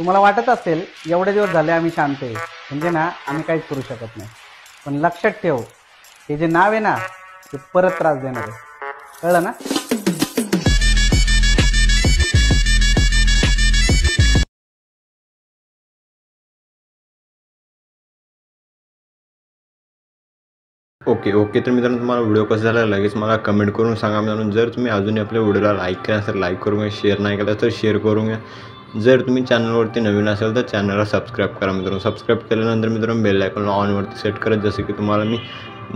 तुम्हाला वाटत असेल एवढे दिवस झाले आम्ही शांत आहे, म्हणजे ना आम्ही काहीच करू शकत नाही. पण लक्षात ठेव, हे जे नाव आहे ना ते परत त्रास देणार आहे. कळलं ना? ओके तर मित्रांनो, तुम्हाला व्हिडिओ कसा झाला लगेच मला कमेंट करून सांगा मित्रांनो. जर तुम्ही अजूनही आपल्या व्हिडिओला लाईक केला असेल लाईक करून घ्या, शेअर नाही केला तर शेअर करून घ्या. जर तुम्ही चॅनलवरती नवीन असेल तर चॅनलला सबस्क्राईब करा मित्रांनो. सबस्क्राईब केल्यानंतर मित्रांनो बेल आयकॉन ऑनवरती सेट करा, जसं की तुम्हाला मी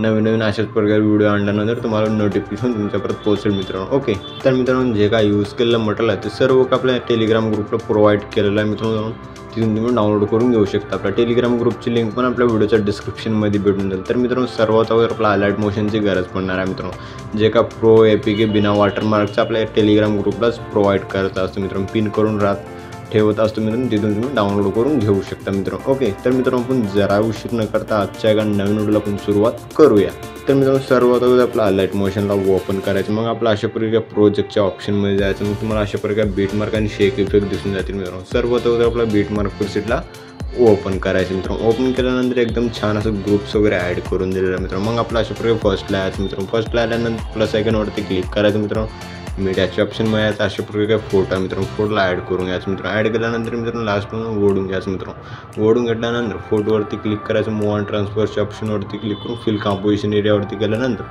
नवीन अशाच प्रकारे व्हिडिओ आणल्यानंतर तुम्हाला नोटिफिकेशन तुमच्यापर्यंत पोहोचेल मित्रांनो. ओके तर मित्रांनो, जे काय यूज केलेलं मटेरियल आहे ते सर्व आपल्या टेलिग्राम ग्रुपला प्रोव्हाइड केलेलं आहे मित्रांनो. तिथून तुम्ही डाउनलोड करून घेऊ शकता. आपल्या टेलिग्राम ग्रुपची लिंक पण आपल्या व्हिडिओच्या डिस्क्रिप्शनमध्ये भेटून जाईल. तर मित्रांनो, सर्वात अगोदर आपला हायलाइट मोशनची गरज पडणार आहे मित्रांनो. जे का प्रो APK बिना वॉटरमार्कचं आपल्या टेलिग्राम ग्रुपलाच प्रोव्हाइड करत असतो मित्रांनो. पिन करून ठेवत असतो मित्रांनो, तिथून तुम्ही डाउनलोड करून घेऊ शकता मित्रांनो. ओके तर मित्रांनो, आपण जरा उशीर न करता आजच्या एका नवीन व्हिडिओला आपण सुरुवात करूया. तर मित्रांनो, सर्वात अगोदर आपला हायलाइट मोशनला ओपन करायचं. मग आपला अशा प्रकारे प्रोजेक्टच्या ऑप्शनमध्ये जायचं. मग तुम्हाला अशा प्रकारे बीटमार्क आणि शेक इफेक्ट दिसून जातील मित्रांनो. सर्वात अगोदर आपला बीटमार्क प्रोसेसला ओपन करायचं मित्रांनो. ओपन केल्यानंतर एकदम छान असं ग्रुप्स वगैरे ॲड करून दिलेलं आहे मित्रांनो. मग आपला अशा प्रकारे फर्स्टला यायचं मित्रांनो. फर्स्टला आल्यानंतर प्लस आयकॉनवरती क्लिक करायचं मित्रांनो. मीडियाच्या ऑप्शनमध्ये यायचं. अशा प्रकारे फोटो आहे मित्रांनो. फोटोला ॲड करून घ्यायचं मित्रांनो. ॲड केल्यानंतर मित्रांनो लास्टमध्ये ओढून घ्यायचं मित्रांनो. ओढून घेतल्यानंतर फोटोवरती क्लिक करायचं. मूव ऑन ट्रान्सफरच्या ऑप्शनवरती क्लिक करून फिल कॉम्पोजिशन एरियावरती केल्यानंतर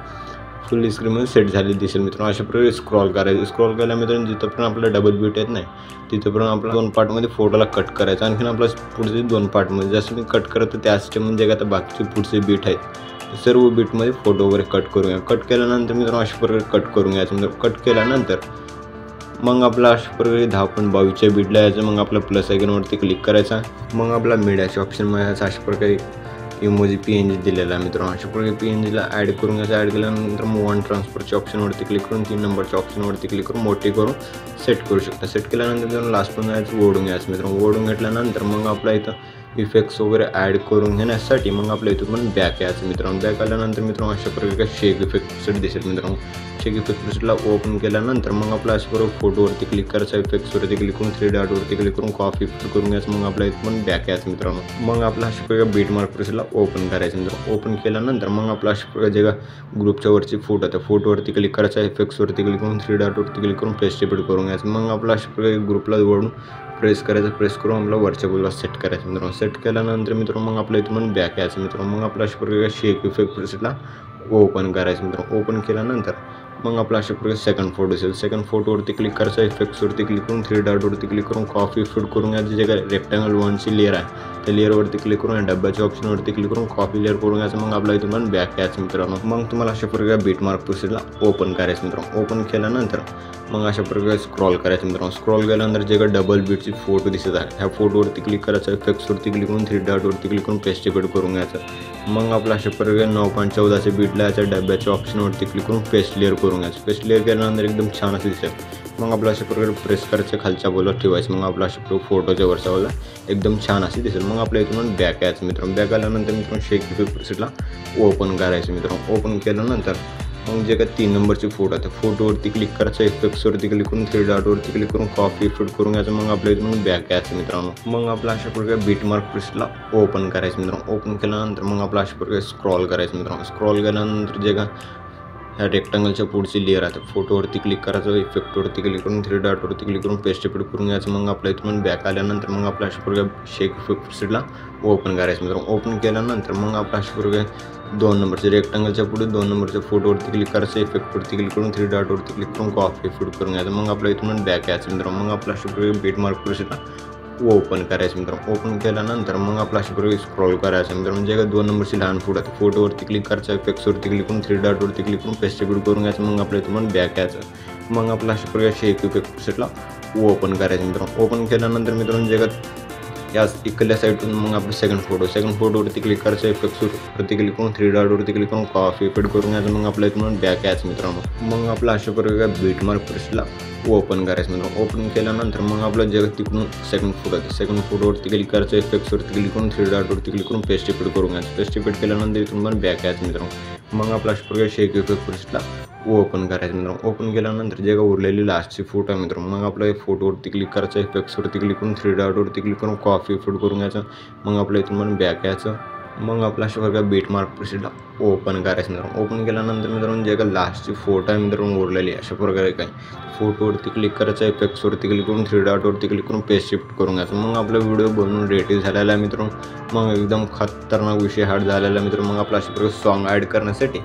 फुल स्क्रीनमध्ये सेट झाली दिसेल मित्रांनो. अशा प्रकारे स्क्रॉल करायचं. स्क्रॉल केल्या मित्रांनो जिथं पण आपला डबल बीट येत नाही तिथं पण आपला 2 पार्टमध्ये फोटोला कट करायचं. आणखीन आपला पुढचे 2 पार्टमध्ये जसं मी कट करतो त्या स्टेपमध्ये आता बाकीचे पुढचे बीट आहेत सर्व बीटमध्ये फोटो वगैरे कट करून घ्या. कट केल्यानंतर मित्रांनो अशा प्रकारे कट करून घ्यायचं मित्रांनो. कट केल्यानंतर मग आपला अशा प्रकारे 10.22च्या बीटला यायचं. मग आपला प्लस आयकॉनवरती क्लिक करायचा. मग आपला मीडियाच्या ऑप्शनमध्ये यायचं. अशा प्रकारे इमोजी PNG दिलेला आहे मित्रांनो. अशा प्रकारे PNGला ॲड करून घ्यायचं. ॲड केल्यानंतर मूव ऑन ट्रान्सफरच्या ऑप्शनवरती क्लिक करून 3 नंबरच्या ऑप्शनवरती क्लिक करून मोठी करून सेट करू शकता. सेट केल्यानंतर मित्रांनो लास्ट पण जायचं ओढून घ्यायचं मित्रांनो. ओढून घेतल्यानंतर मग आपला इथं इफेक्ट्स वगैरे ॲड करून घेण्यासाठी मग आपल्या इथून पण बॅक यायचं मित्रांनो. बॅक आल्यानंतर मित्रांनो अशा प्रकारे शेक इफेक्ट दिसेल मित्रांनो. शेक इफेक्टला ओपन केल्यानंतर मग आपला अशा प्रकारे फोटोवरती क्लिक करायचं. इफेक्ट्सवरती क्लिक करून 3 डॉटवरती क्लिक करून कॉपी करून घ्यायचं. मग आपल्या इथं पण बॅक यायचं मित्रांनो. मग आपला अशा प्रकारे बीटमार्क प्रोसेसला ओपन करायचं मित्रांनो. ओपन केल्यानंतर मग आपला अशा प्रकारे जे ग्रुपच्या वरची फोटो आहे फोटोवरती क्लिक करायचा. इफेक्ट्सवरती क्लिक करून 3 डॉटवरती क्लिक करून पेस्ट करून घ्यायचं. मग आपला अशा प्रकारे ग्रुपला वळून प्रेस करायचं. प्रेस करून आपला वरच्या बाजूला सेट करायचं मित्रांनो. सेट केल्यानंतर मित्रांनो मग आपल्या इथून बॅक यायचं मित्रांनो. मग आपला अशा प्रकारे शेक इफेक्ट प्रोसेसला ओपन करायचं मित्रांनो. ओपन केल्यानंतर मग आपला अशा प्रकारे सेकंड फोटो असेल. सेकंड फोटोवरती क्लिक करायचं. इफेक्ट्सवरती क्लिक करून 3 डॉटवरती क्लिक करून कॉपी फिट करून घ्यायचं. जे काय रेक्टँगल 1ची लेअर आहे त्या लेअरवरती क्लिक करून डब्याच्या ऑप्शनवरती क्लिक करून कॉपी लेअर करून घ्यायचं. मग आपला इथून पण बॅक यायचं मित्रांनो. मग तुम्हाला अशा प्रकारे बीटमार्क प्रोसेसला ओपन करायचं मित्रांनो. ओपन केल्यानंतर मग अशा प्रकारे स्क्रॉल करायचं मित्रांनो. स्क्रॉल केल्यानंतर जे काय डबल बीटची फोटो दिसत आहे ह्या फोटोवरती क्लिक करायचं. इफेक्ट्सवरती क्लिक करून 3 डॉटवरती क्लिक करून पेस्ट करून घ्यायचं. मग आपला अशा प्रकारे 9.14च्या बीटला याच्या डब्याच्या ऑप्शनवरती क्लिक करून पेस्ट लेअर करून घ्यायचं. पेस्ट लेअर केल्यानंतर एकदम छान असं दिसेल. मग आपला अशा प्रकारे प्रेस करायचं खालच्या बाजूला ठेवायचं. मग आपला अशा प्रकारे फोटोच्या वरच्या बाजूला एकदम छान अशी दिसेल. मग आपल्या इथून बॅक यायचं मित्रांनो. बॅक आल्यानंतर मित्रांनो शेक इफेक्ट प्रोसेसला ओपन करायचं मित्रांनो. ओपन केल्यानंतर मग जे काय 3 नंबरची फोटो आहे त्या फोटोवरती क्लिक करायचं. इफेक्ट्सवरती क्लिक करून 3 डॉटवरती क्लिक करून कॉपी फिट करून घ्यायचं. मग आपल्या इथून बॅक यायचं मित्रांनो. मग आपला अशा प्रकारे बीटमार्क प्रोसेसला ओपन करायचं मित्रांनो. ओपन केल्यानंतर मग आपला अशा प्रकारे स्क्रॉल करायचं मित्रांनो. स्क्रॉल केल्यानंतर जे काय ह्या रेक्टँगलच्या पुढची लेअर आहे फोटोवरती क्लिक करायचं. इफेक्टवरती क्लिक करून 3 डॉटवरती क्लिक करून पेस्ट करून घ्यायचं. मग आपल्या इथून बॅक आल्यानंतर मग आपल्या अशा प्रकारे शेक इफेक्ट प्रोसेसला ओपन करायचं मित्रांनो. ओपन केल्यानंतर मग आपल्या अशा प्रकारे 2 नंबरचे रेक्टँगलच्या पुढे 2 नंबरच्या फोटोवरती क्लिक करायचं. इफेक्टवरती क्लिक करून 3 डॉटवरती क्लिक करून कॉपी फिट करून घ्यायचं. मग आपल्या इथून बॅक यायचं मित्रांनो. मग आपल्या अशा प्रकारे बीटमार्क प्रोसेसला ओपन करायचं मित्रांनो. ओपन केल्यानंतर मग आपला अशा प्रकारे स्क्रॉल करायचं मित्रांनो. म्हणजे 2 नंबरची लहान फोटो आहे फोटोवरती क्लिक करायचं. इफेक्ट्सवरती क्लिक करून 3 डॉटवरती क्लिक करून पेस्ट करून घ्यायचं. मग आपल्या इथून बॅक यायचं. मग आपला अशा प्रकारे शेक इफेक्ट प्रोसेसला ओपन करायचं मित्रांनो. ओपन केल्यानंतर मित्रांनो जे या इकडल्या साईडून मग आपलं सेकंड फोटोवरती क्लिक करायचं. इफेक्ट्सवरती क्लिक करून 3 डॉटवरती क्लिक करून कॉपी फिट करून घ्यायचं. मग आपल्या इथून बॅक यायचं मित्रांनो. मग आपला अशा प्रकारे बीटमार्क प्रोसेसला ओपन करायचं मित्रांनो. ओपन केल्यानंतर मग आपलं जे तिकडून सेकंड फोटोवरती क्लिक करायचं. इफेक्ट्सवरती क्लिक करून 3 डॉटवरती क्लिक करून पेस्ट करून घ्यायचं. पेस्ट केल्यानंतर इथून पण बॅक यायचं मित्रांनो. मग आपला अशा प्रकारे शेक इफेक्ट प्रोसेसला ओपन करायचं मित्रांनो. ओपन केल्यानंतर जे काय उरलेली लास्टची फोटो आहे मित्रांनो, मग आपल्या फोटोवरती क्लिक करायचं, इफेक्ट्सवरती क्लिक करून 3 डॉटवरती क्लिक करून कॉपी इफेक्ट करून घ्यायचं. मग आपल्या इथून पण बॅक यायचं. मग आपला अशा प्रकारे बीटमार्क प्रोसीडला ओपन करायचं मित्रांनो. ओपन केल्यानंतर मित्रांनो जे काय लास्टची फोटो आहे मित्रांनो उरलेली अशा प्रकारे काय फोटोवरती क्लिक करायचं, इफेक्ट्सवरती क्लिक करून 3 डॉटवरती क्लिक करून पेज शिफ्ट करून घ्यायचं. मग आपला व्हिडिओ बनवून रेडी झालेला आहे मित्रांनो. मग एकदम खतरनाक विषय हार्ड झालेला आहे मित्रांनो. मग आपला अशा प्रकारे सॉन्ग ॲड करण्यासाठी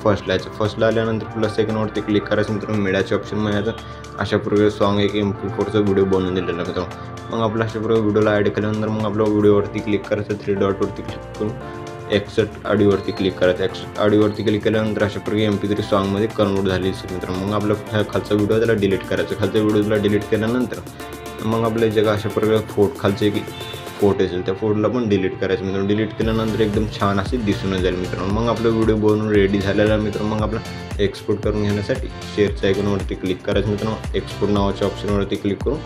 फर्स्टला यायचं. फर्स्टला आल्यानंतर प्लस सेकंडवरती क्लिक करायचं मित्रांनो. मीडियाच्या ऑप्शन यायचं. अशा प्रकारे सॉन्ग एक MP4चा व्हिडिओ बनवून दिलेला आहे मित्रांनो. मग आपला अशा प्रकारे व्हिडिओला ॲड केल्यानंतर मग आपल्या व्हिडिओवरती क्लिक करायचं, 3 डॉटवरती क्लिक करून एक्सेप्ट ऑडिओवरती क्लिक करायचं. एक्सेप्ट ऑडिओवरती क्लिक केल्यानंतर अशा प्रकारे MP3 सॉन्गमध्ये कन्वर्ट झाली असेल मित्रांनो. मग आपला खालचा व्हिडिओ त्याला डिलीट करायचा. खालच्या व्हिडिओला डिलीट केल्यानंतर मग आपल्या जे अशा प्रकारे खालचे एक फोटो असेल त्या फोटोला पण डिलीट करायचं मित्रांनो. डिलीट केल्यानंतर एकदम छान असे दिसून जाईल मित्रांनो. मग आपला व्हिडिओ बनवून रेडी झालेला मित्रांनो. मग आपला एक्सपोर्ट करून घेण्यासाठी शेअरच्या आयकॉनवरती क्लिक करायचं मित्रांनो. एक्सपोर्ट नावाच्या ऑप्शनवरती क्लिक करून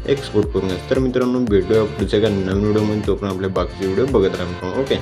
एक्सपोर्ट करून घ्यायचं. तर मित्रांनो भेटूया पुढच्या काही नवीन व्हिडिओमध्ये. तोपर्यंत आपले बाकीचे व्हिडिओ बघत राहा मित्रांनो. ओके.